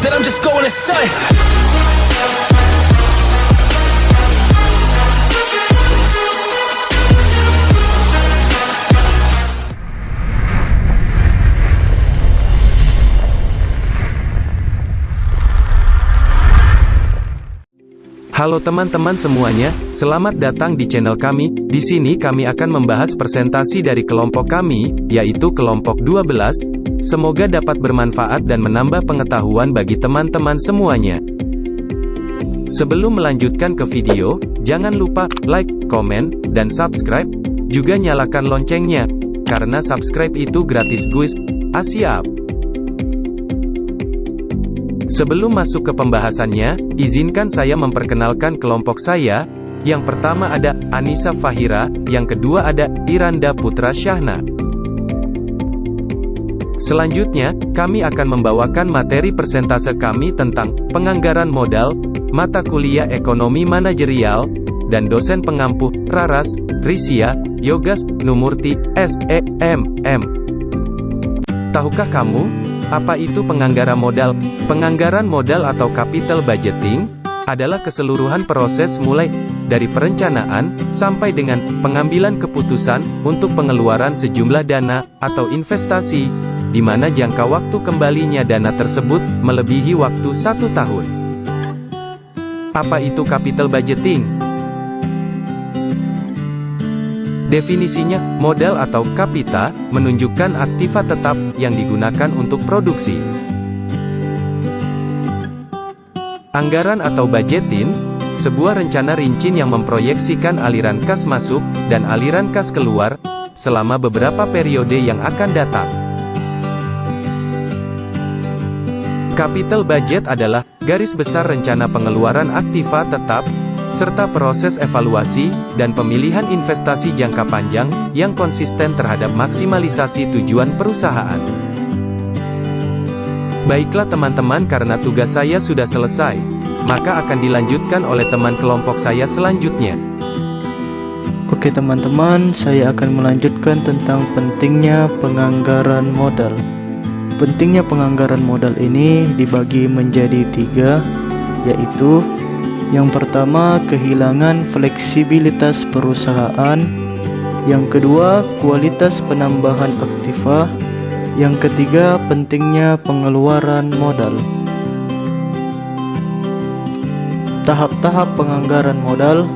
that I'm just going insane. Halo teman-teman semuanya, selamat datang di channel kami. Di sini kami akan membahas presentasi dari kelompok kami, yaitu kelompok 12. Semoga dapat bermanfaat dan menambah pengetahuan bagi teman-teman semuanya. Sebelum melanjutkan ke video, jangan lupa like, komen, dan subscribe. Juga nyalakan loncengnya, karena subscribe itu gratis guys. Siap. Sebelum masuk ke pembahasannya, izinkan saya memperkenalkan kelompok saya. Yang pertama ada Anissa Fahira, yang kedua ada Iranda Putra Syahna. Selanjutnya, kami akan membawakan materi persentase kami tentang penganggaran modal, mata kuliah ekonomi manajerial, dan dosen pengampu, Raras, Risia, Yogas, Numurti, S.E.M.M. Tahukah kamu, apa itu penganggaran modal? Penganggaran modal atau capital budgeting adalah keseluruhan proses mulai dari perencanaan sampai dengan pengambilan keputusan untuk pengeluaran sejumlah dana atau investasi, di mana jangka waktu kembalinya dana tersebut melebihi waktu 1 tahun. Apa itu capital budgeting? Definisinya, modal atau kapita, menunjukkan aktiva tetap, yang digunakan untuk produksi. Anggaran atau budgeting, sebuah rencana rinci yang memproyeksikan aliran kas masuk, dan aliran kas keluar, selama beberapa periode yang akan datang. Capital budget adalah, garis besar rencana pengeluaran aktiva tetap, serta proses evaluasi, dan pemilihan investasi jangka panjang, yang konsisten terhadap maksimalisasi tujuan perusahaan. Baiklah teman-teman, karena tugas saya sudah selesai, maka akan dilanjutkan oleh teman kelompok saya selanjutnya. Oke teman-teman, saya akan melanjutkan tentang pentingnya penganggaran modal. Pentingnya penganggaran modal ini dibagi menjadi 3, yaitu yang pertama, kehilangan fleksibilitas perusahaan. Yang kedua, kualitas penambahan aktiva. Yang ketiga, pentingnya pengeluaran modal. Tahap-tahap penganggaran modal.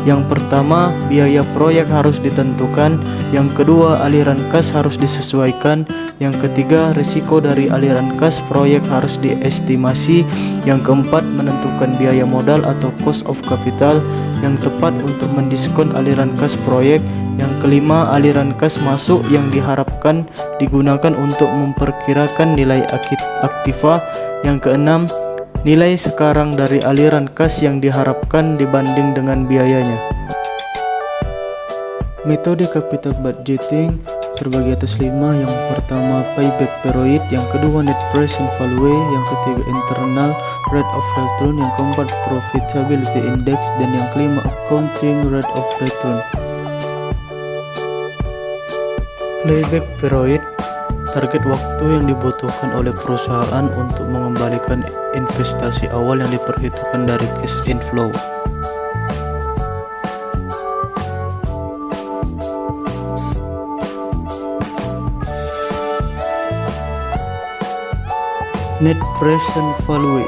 Yang pertama, biaya proyek harus ditentukan. Yang kedua, aliran kas harus disesuaikan. Yang ketiga, risiko dari aliran kas proyek harus diestimasi. Yang keempat, menentukan biaya modal atau cost of capital yang tepat untuk mendiskon aliran kas proyek. Yang kelima, aliran kas masuk yang diharapkan digunakan untuk memperkirakan nilai aktiva. Yang keenam, nilai sekarang dari aliran kas yang diharapkan dibanding dengan biayanya. Metode capital budgeting terbagi atas 5. Yang pertama, payback period. Yang kedua, net present value. Yang ketiga, internal rate of return. Yang keempat, profitability index. Dan yang kelima, accounting rate of return. Payback period, target waktu yang dibutuhkan oleh perusahaan untuk mengembalikan investasi awal yang diperhitungkan dari cash inflow. Net present value,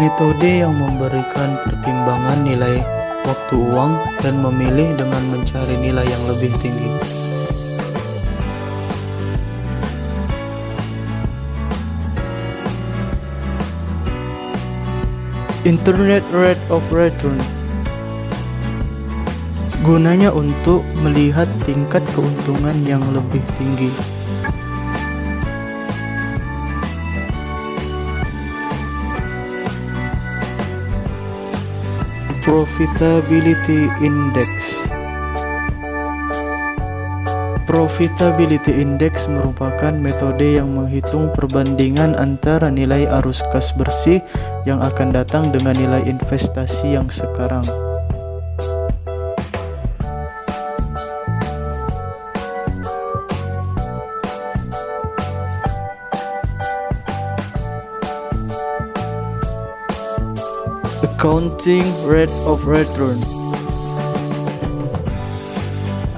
metode yang memberikan pertimbangan nilai waktu uang dan memilih dengan mencari nilai yang lebih tinggi. Internet rate of return, gunanya untuk melihat tingkat keuntungan yang lebih tinggi. Profitability index. Profitability index merupakan metode yang menghitung perbandingan antara nilai arus kas bersih yang akan datang dengan nilai investasi yang sekarang. Counting rate of return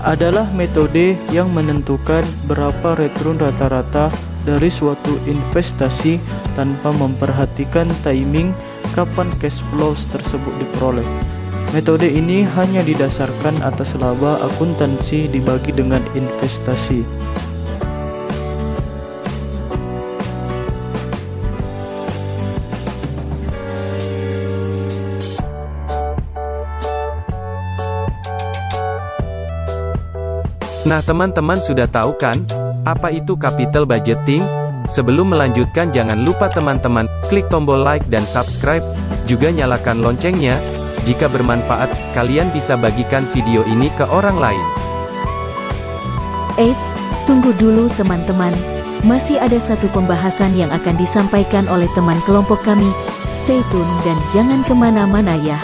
adalah metode yang menentukan berapa return rata-rata dari suatu investasi tanpa memperhatikan timing kapan cash flows tersebut diperoleh. Metode ini hanya didasarkan atas laba akuntansi dibagi dengan investasi. Nah, teman-teman sudah tahu kan, apa itu capital budgeting? Sebelum melanjutkan jangan lupa teman-teman, klik tombol like dan subscribe, juga nyalakan loncengnya. Jika bermanfaat, kalian bisa bagikan video ini ke orang lain. Eits, tunggu dulu teman-teman. Masih ada satu pembahasan yang akan disampaikan oleh teman kelompok kami. Stay tune dan jangan kemana-mana ya.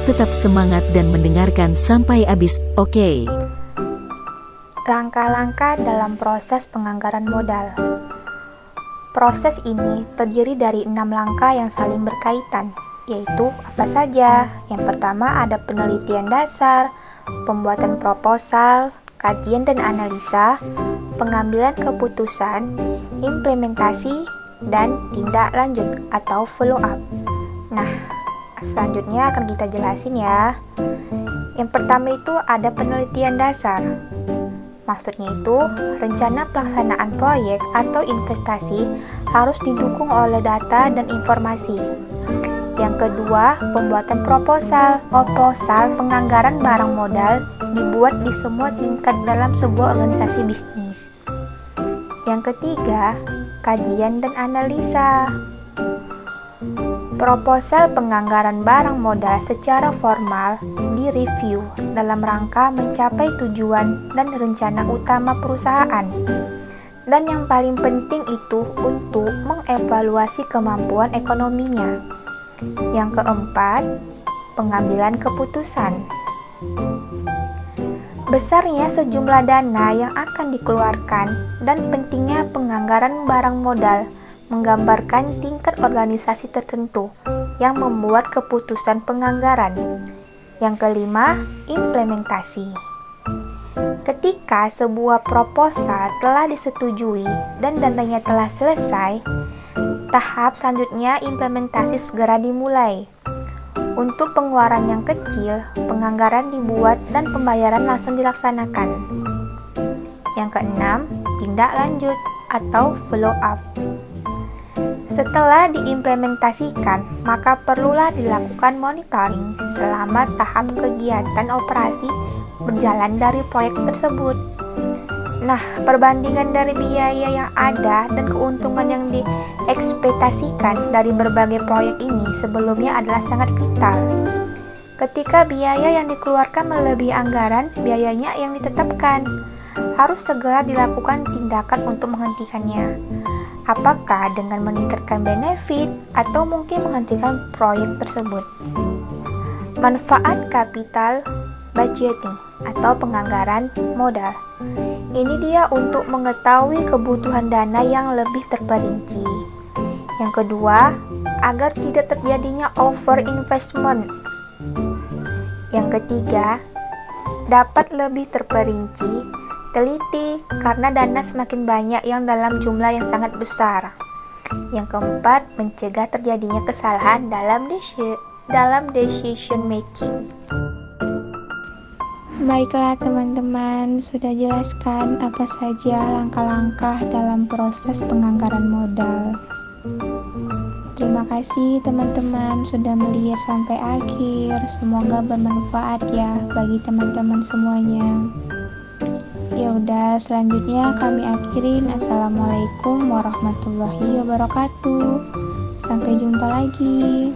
Tetap semangat dan mendengarkan sampai habis, oke? Langkah-langkah dalam proses penganggaran modal. Proses ini terdiri dari 6 langkah yang saling berkaitan, yaitu apa saja? Yang pertama ada penelitian dasar, pembuatan proposal, kajian dan analisa, pengambilan keputusan, implementasi, dan tindak lanjut atau follow up. Nah, selanjutnya akan kita jelasin ya. Yang pertama itu ada penelitian dasar. Maksudnya itu, rencana pelaksanaan proyek atau investasi harus didukung oleh data dan informasi. Yang kedua, pembuatan proposal. Proposal penganggaran barang modal dibuat di semua tingkat dalam sebuah organisasi bisnis. Yang ketiga, kajian dan analisa. Proposal penganggaran barang modal secara formal direview dalam rangka mencapai tujuan dan rencana utama perusahaan. Dan yang paling penting itu untuk mengevaluasi kemampuan ekonominya. Yang keempat, pengambilan keputusan. Besarnya sejumlah dana yang akan dikeluarkan dan pentingnya penganggaran barang modal menggambarkan tingkat organisasi tertentu yang membuat keputusan penganggaran. Yang kelima, implementasi. Ketika sebuah proposal telah disetujui dan dananya telah selesai, tahap selanjutnya implementasi segera dimulai. Untuk pengeluaran yang kecil, penganggaran dibuat dan pembayaran langsung dilaksanakan. Yang keenam, tindak lanjut atau follow up. Setelah diimplementasikan, maka perlulah dilakukan monitoring selama tahap kegiatan operasi berjalan dari proyek tersebut. Nah, perbandingan dari biaya yang ada dan keuntungan yang diekspektasikan dari berbagai proyek ini sebelumnya adalah sangat vital. Ketika biaya yang dikeluarkan melebihi anggaran, biayanya yang ditetapkan harus segera dilakukan tindakan untuk menghentikannya. Apakah dengan meningkatkan benefit atau mungkin menghentikan proyek tersebut. Manfaat capital budgeting atau penganggaran modal. Ini dia untuk mengetahui kebutuhan dana yang lebih terperinci. Yang kedua, agar tidak terjadinya over investment. Yang ketiga, dapat lebih terperinci, teliti karena dana semakin banyak yang dalam jumlah yang sangat besar. Yang keempat, mencegah terjadinya kesalahan dalam decision making. Baiklah teman-teman, sudah jelaskan apa saja langkah-langkah dalam proses penganggaran modal. Terima kasih teman-teman sudah melihat sampai akhir. Semoga bermanfaat ya bagi teman-teman semuanya. Ya udah, selanjutnya kami akhirin. Assalamualaikum warahmatullahi wabarakatuh. Sampai jumpa lagi.